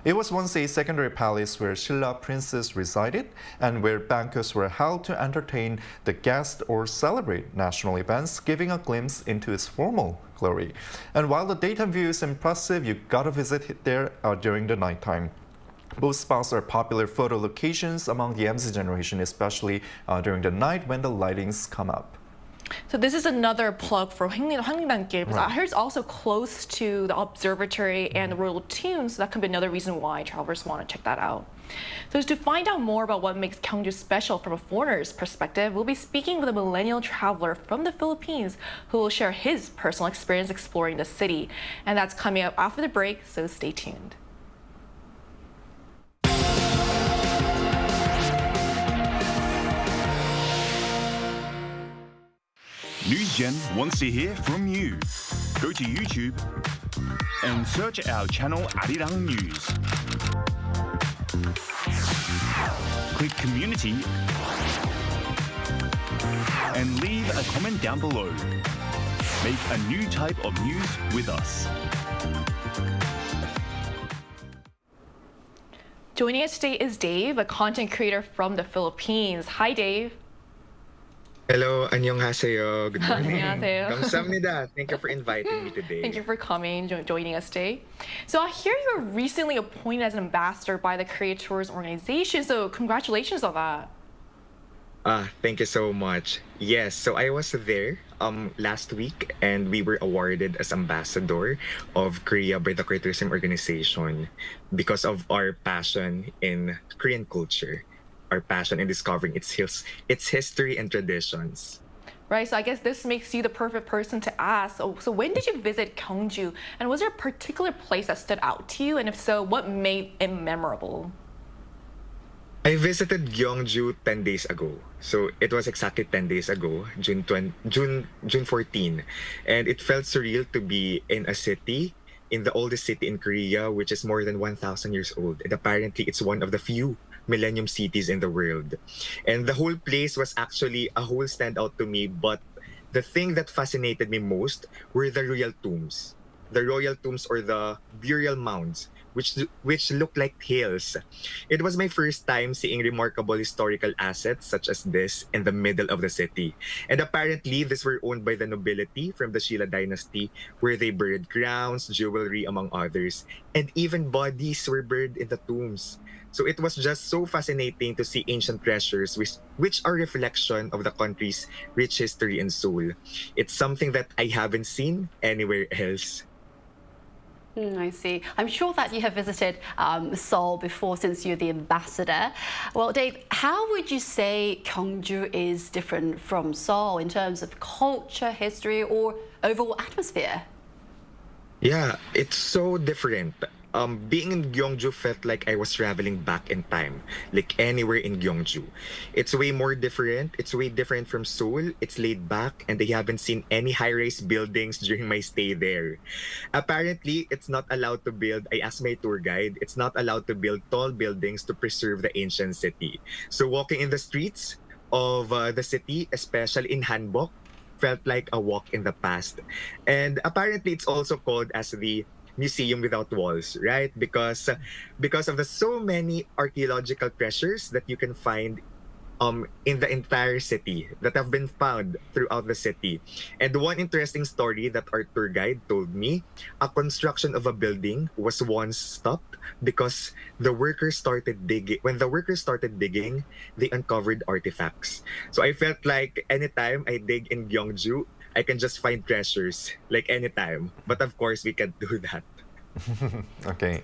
It was once a secondary palace where Shilla princes resided and where banquets were held to entertain the guests or celebrate national events, giving a glimpse into its formal glory. And while the daytime view is impressive, you gotta visit there during the nighttime. Both spots are popular photo locations among the MZ generation, especially during the night when the lightings come up. So this is another plug for Hwangridan Gil, because I heard it's also close to the observatory and the royal tomb, so that could be another reason why travelers want to check that out. So to find out more about what makes Gyeongju special from a foreigner's perspective, we'll be speaking with a millennial traveler from the Philippines who will share his personal experience exploring the city. And that's coming up after the break, so stay tuned. NewsGen wants to hear from you. Go to YouTube and search our channel Arirang News. Click Community and leave a comment down below. Make a new type of news with us. Joining us today is Dave, a content creator from the Philippines. Hi, Dave. Hello, annyeonghaseyo. Good morning. 안녕하세요. 감사합니다. Thank you for inviting me today. Thank you for coming, joining us today. So I hear you were recently appointed as an ambassador by the Creators organization, so congratulations on that. Thank you so much. Yes, so I was there last week and we were awarded as ambassador of Korea by the Creators organization because of our passion in Korean culture, our passion in discovering its history and traditions. Right, so I guess this makes you the perfect person to ask. So when did you visit Gyeongju? And was there a particular place that stood out to you? And if so, what made it memorable? I visited Gyeongju 10 days ago. So it was exactly 10 days ago, June 14. And it felt surreal to be in a city, in the oldest city in Korea, which is more than 1,000 years old. And apparently it's one of the few millennium cities in the world. And the whole place was actually a whole standout to me. But the thing that fascinated me most were the royal tombs. The royal tombs or the burial mounds, which look like hills. It was my first time seeing remarkable historical assets such as this in the middle of the city. And apparently, these were owned by the nobility from the Shilla dynasty, where they buried crowns, jewelry, among others. And even bodies were buried in the tombs. So it was just so fascinating to see ancient treasures which are reflection of the country's rich history and soul. It's something that I haven't seen anywhere else. I see. I'm sure that you have visited Seoul before since you're the ambassador. Well, Dave, how would you say Gyeongju is different from Seoul in terms of culture, history, or overall atmosphere? Yeah, it's so different. Being in Gyeongju felt like I was traveling back in time, like anywhere in Gyeongju. It's way more different. It's way different from Seoul. It's laid back, and I haven't seen any high-rise buildings during my stay there. Apparently, it's not allowed to build, I asked my tour guide, it's not allowed to build tall buildings to preserve the ancient city. So walking in the streets of the city, especially in Hanbok, felt like a walk in the past. And apparently, it's also called as the museum without walls, right? Because of the so many archaeological treasures that you can find in the entire city that have been found throughout the city. And one interesting story that our tour guide told me, a construction of a building was once stopped because the workers started digging. When the workers started digging, they uncovered artifacts. So I felt like anytime I dig in Gyeongju, I can just find treasures, like anytime. But of course, we can't do that. Okay.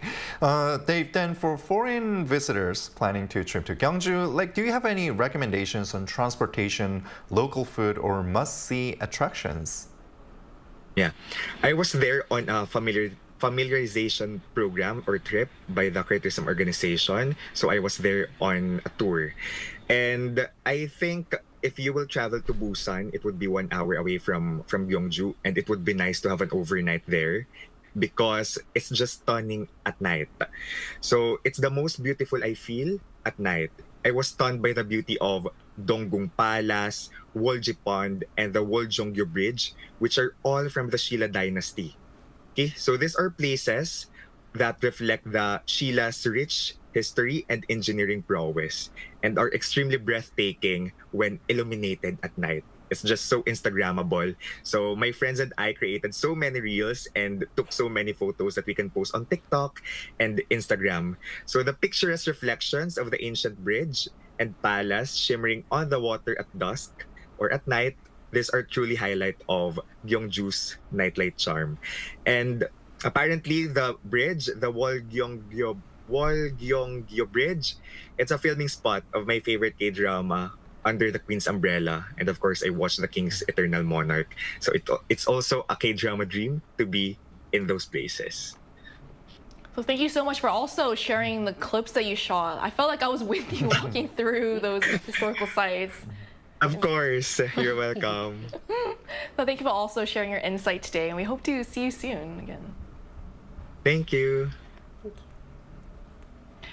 Dave, then for foreign visitors planning to trip to Gyeongju, do you have any recommendations on transportation, local food, or must-see attractions? Yeah. I was there on a familiarization program or trip by the Criticism organization. So I was there on a tour. And I think if you will travel to Busan, it would be 1 hour away from Gyeongju, and it would be nice to have an overnight there because it's just stunning at night. So it's the most beautiful I feel at night. I was stunned by the beauty of Donggung Palace, Wolji Pond, and the Woljeongyo Bridge, which are all from the Shilla dynasty. Okay, so these are places that reflect the Shilla's rich history and engineering prowess and are extremely breathtaking when illuminated at night. It's just so Instagrammable. So my friends and I created so many reels and took so many photos that we can post on TikTok and Instagram. So the picturesque reflections of the ancient bridge and palace shimmering on the water at dusk or at night, these are truly highlight of Gyeongju's nightlight charm. And apparently the bridge, the Woljeongyo Bridge, it's a filming spot of my favorite K-drama, Under the Queen's Umbrella. And of course, I watched The King's Eternal Monarch. So it's also a K-drama dream to be in those places. So thank you so much for also sharing the clips that you shot. I felt like I was with you walking through those historical sites. Of course, you're welcome. So thank you for also sharing your insight today, and we hope to see you soon again. Thank you.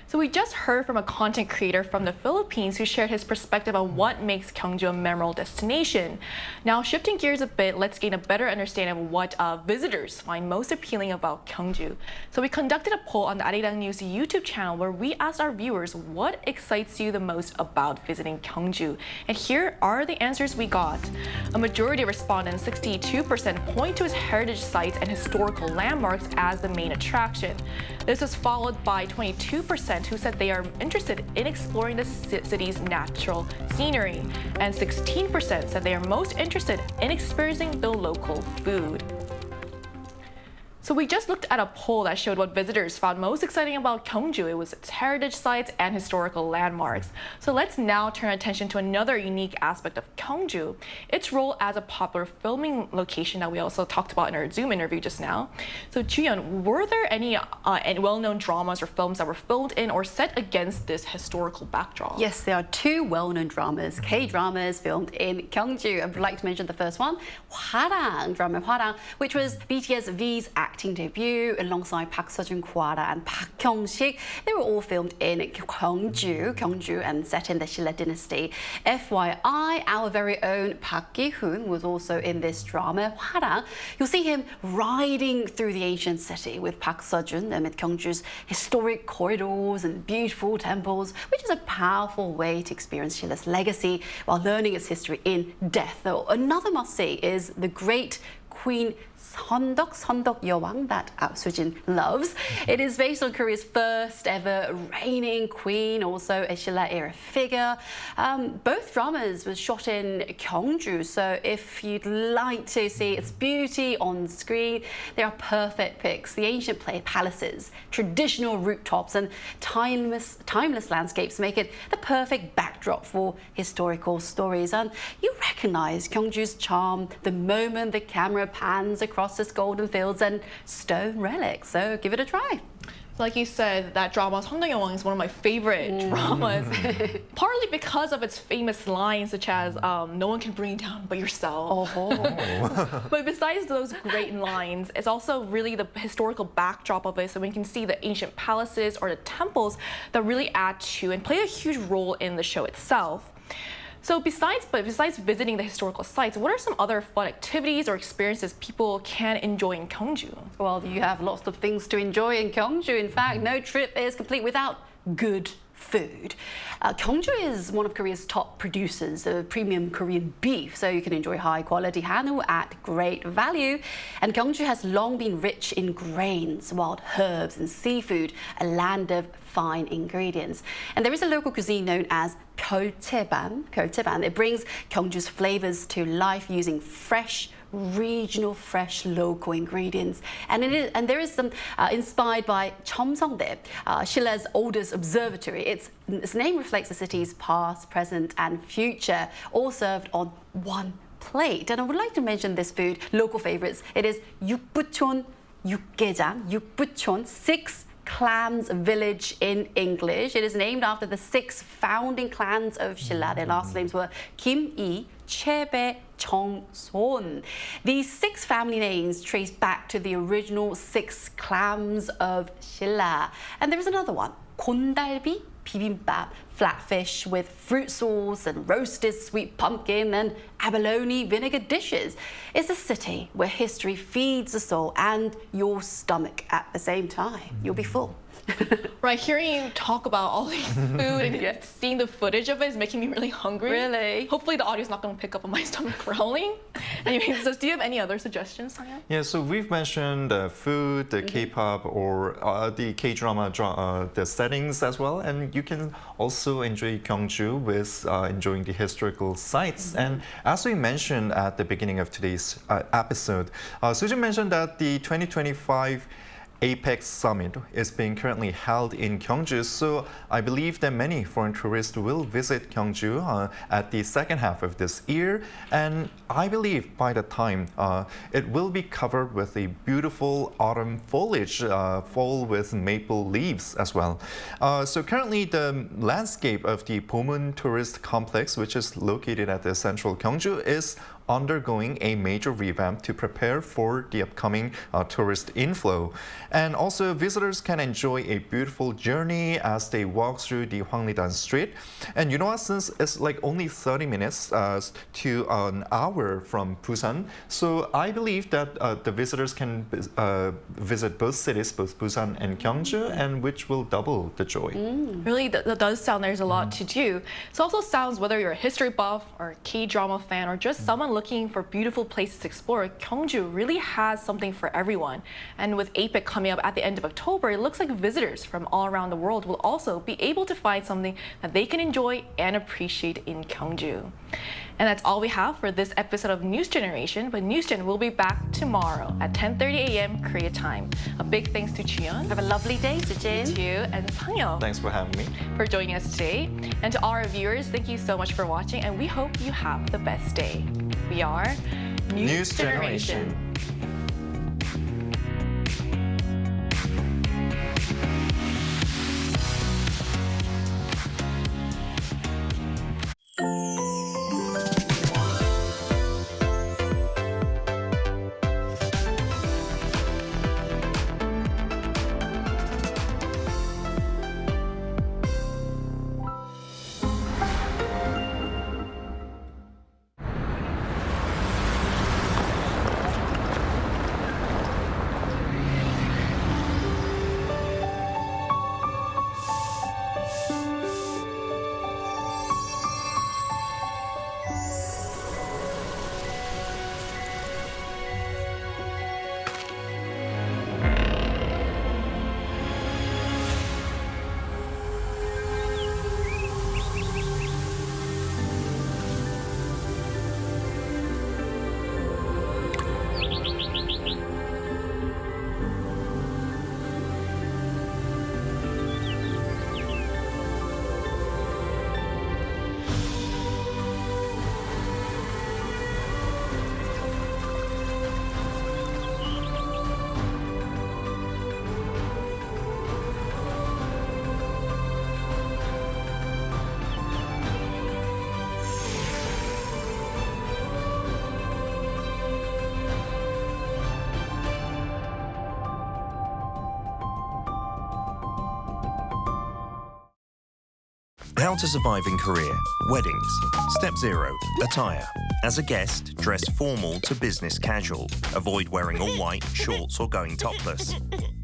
So we just heard from a content creator from the Philippines who shared his perspective on what makes Gyeongju a memorable destination. Now, shifting gears a bit, let's gain a better understanding of what visitors find most appealing about Gyeongju. So we conducted a poll on the Arirang News YouTube channel where we asked our viewers what excites you the most about visiting Gyeongju. And here are the answers we got. A majority of respondents, 62%, point to its heritage sites and historical landmarks as the main attraction. This was followed by 22% who said they are interested in exploring the city's natural scenery, and 16% said they are most interested in experiencing the local food. So we just looked at a poll that showed what visitors found most exciting about Gyeongju. It was its heritage sites and historical landmarks. So let's now turn attention to another unique aspect of Gyeongju, its role as a popular filming location that we also talked about in our Zoom interview just now. So Juyeon, were there any well-known dramas or films that were filmed in or set against this historical backdrop? Yes, there are two well-known dramas, K-dramas filmed in Gyeongju. I would like to mention the first one, Hwarang, drama Hwarang, which was BTS V's acting debut alongside Park Seo-joon, Kwara and Park Hyung-sik. They were all filmed in Gyeongju and set in the Silla dynasty. FYI, our very own Park Gi-hoon was also in this drama, Hwarang. You'll see him riding through the ancient city with Park Seo-joon amid Gyeongju's historic corridors and beautiful temples, which is a powerful way to experience Shilla's legacy while learning its history in depth. Though another must-see is the great Queen Seondeok Yeowang that Sujin loves. It is based on Korea's first ever reigning queen, also a Shilla era figure. Both dramas were shot in Gyeongju, so if you'd like to see its beauty on screen, they are perfect picks. The ancient palaces, traditional rooftops, and timeless landscapes make it the perfect backdrop for historical stories. And you recognize Gyeongju's charm the moment the camera pans across its golden fields and stone relics, so give it a try. Like you said, that drama Seondeok Yeowang is one of my favorite dramas, partly because of its famous lines such as "No one can bring you down but yourself." But besides those great lines, it's also really the historical backdrop of it, so we can see the ancient palaces or the temples that really add to and play a huge role in the show itself. So besides visiting the historical sites, what are some other fun activities or experiences people can enjoy in Gyeongju? Well, you have lots of things to enjoy in Gyeongju. In fact, no trip is complete without good food. Gyeongju is one of Korea's top producers of premium Korean beef, so you can enjoy high-quality hanwoo at great value. And Gyeongju has long been rich in grains, wild herbs, and seafood, a land of fine ingredients. And there is a local cuisine known as Gyeolcheban. It brings Gyeongju's flavors to life using regional fresh local ingredients, and there is some inspired by Cheomseongdae, Shilla's oldest observatory. Its name reflects the city's past, present and future, all served on one plate. And I would like to mention this food, local favorites. It is Yukbucheon Yukbucheon, 6 clans village in English. It is named after the 6 founding clans of Shilla. Their last names were Kim, Lee, Chebe, Chong, Son. These 6 family names trace back to the original 6 clans of Shilla. And there is another one, Gondalbi bibimbap, flatfish with fruit sauce and roasted sweet pumpkin and abalone vinegar dishes. It's a city where history feeds the soul and your stomach at the same time. You'll be full. Right, hearing you talk about all these food and seeing the footage of it is making me really hungry. Really? Hopefully the audio's not going to pick up on my stomach growling. Anyway, so do you have any other suggestions, Sangyeon? Yeah, so we've mentioned food, the K-pop, or the K-drama, the settings as well. And you can also enjoy Gyeongju with enjoying the historical sites. And as we mentioned at the beginning of today's episode, Sujin mentioned that the 2025 APEC summit is being currently held in Gyeongju, so I believe that many foreign tourists will visit Gyeongju at the second half of this year, and I believe by the time it will be covered with a beautiful autumn foliage, fall with maple leaves as well. So currently the landscape of the Pomun Tourist Complex, which is located at the central Gyeongju, is undergoing a major revamp to prepare for the upcoming tourist inflow. And also, visitors can enjoy a beautiful journey as they walk through the Hwangnidan Street. And you know what, since it's like only 30 minutes to an hour from Busan, so I believe that the visitors can visit both cities, both Busan and Gyeongju, and which will double the joy. Really, that does sound there's a lot to do. It also sounds, whether you're a history buff or a K-drama fan or just someone looking for beautiful places to explore, Gyeongju really has something for everyone. And with APEC coming up at the end of October, it looks like visitors from all around the world will also be able to find something that they can enjoy and appreciate in Gyeongju. And that's all we have for this episode of News Generation, but News Gen will be back tomorrow at 10:30 a.m. Korea time. A big thanks to Jiyeon. Have a lovely day, Sujin. You too, and Sangyeong. Thanks for having me. For joining us today. And to all our viewers, thank you so much for watching, and we hope you have the best day. We are News Generation. How to survive in Korea. Weddings. Step 0. Attire. As a guest, dress formal to business casual. Avoid wearing all white, shorts or going topless.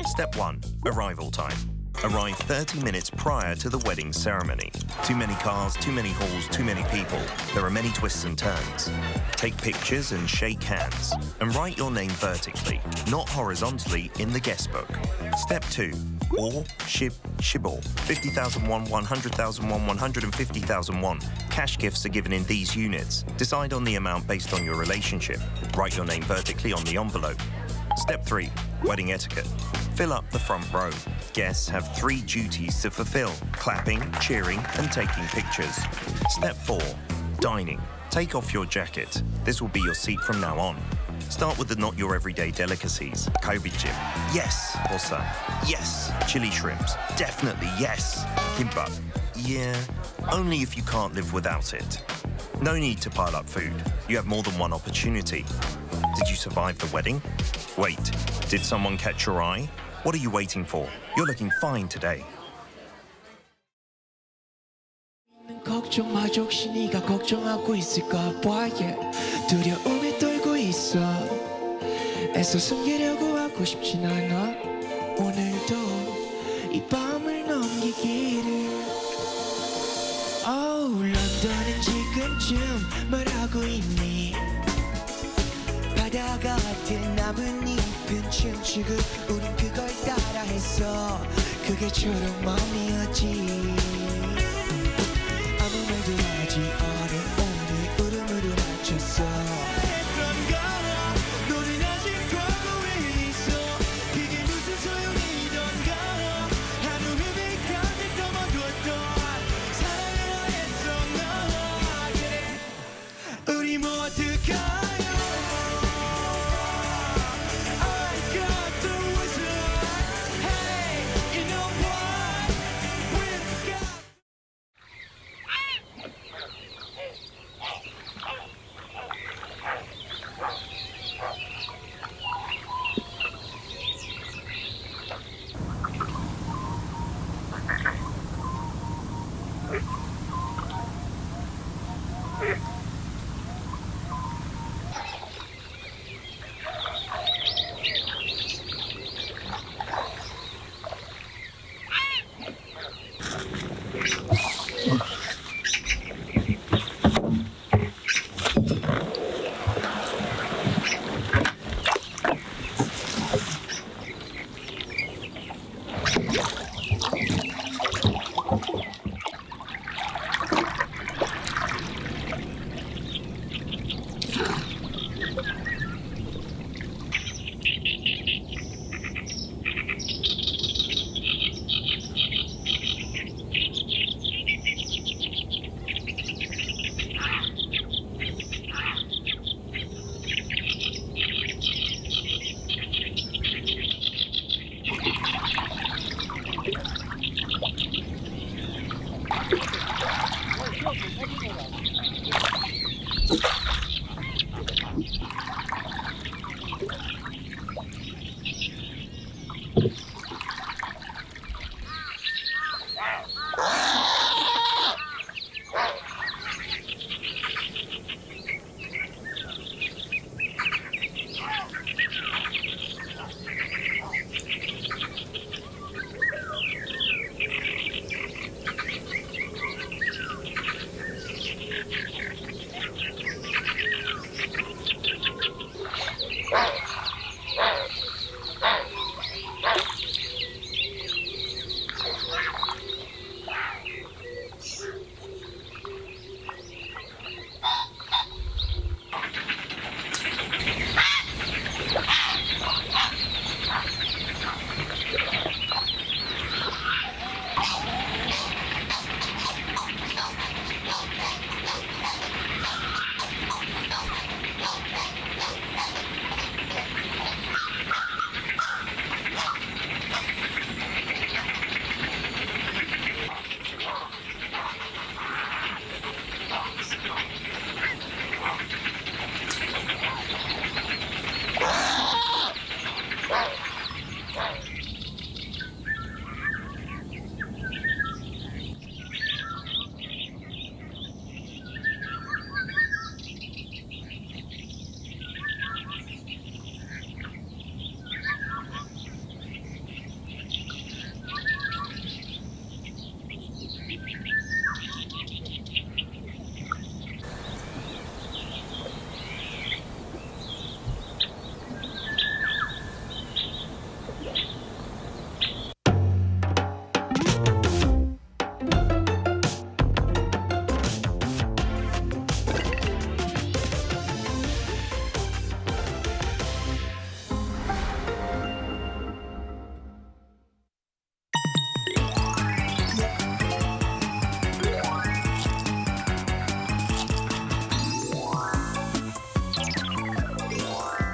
Step 1. Arrival time. Arrive 30 minutes prior to the wedding ceremony. Too many cars, too many halls, too many people. There are many twists and turns. Take pictures and shake hands. And write your name vertically, not horizontally, in the guest book. Step 2. Or, shibor. 50,000 won, 100,000 won, 150,000 won. Cash gifts are given in these units. Decide on the amount based on your relationship. Write your name vertically on the envelope. Step 3. Wedding etiquette. Fill up the front row. Guests have 3 duties to fulfill: clapping, cheering, and taking pictures. Step 4. Dining. Take off your jacket. This will be your seat from now on. Start with the not your everyday delicacies. Galbijjim. Yes. Bosa. Yes. Chili shrimps. Definitely yes. Kimbap. Yeah. Only if you can't live without it. No need to pile up food. You have more than one opportunity. Did you survive the wedding? Wait. Did someone catch your eye? What are you waiting for? You're looking fine today. 걱정마저 혹시 네가 걱정하고 있을까 봐 두려움에 떨고 있어 애써 숨기려고 하고 싶진 않아 오늘도 이 밤을 넘기기를 런던은 지금쯤 뭘 하고 있니 바다 같은 나뭇잎은 춤추고 우린 그걸 따라했어 그게 초록 맘이었지 아무 말도 하지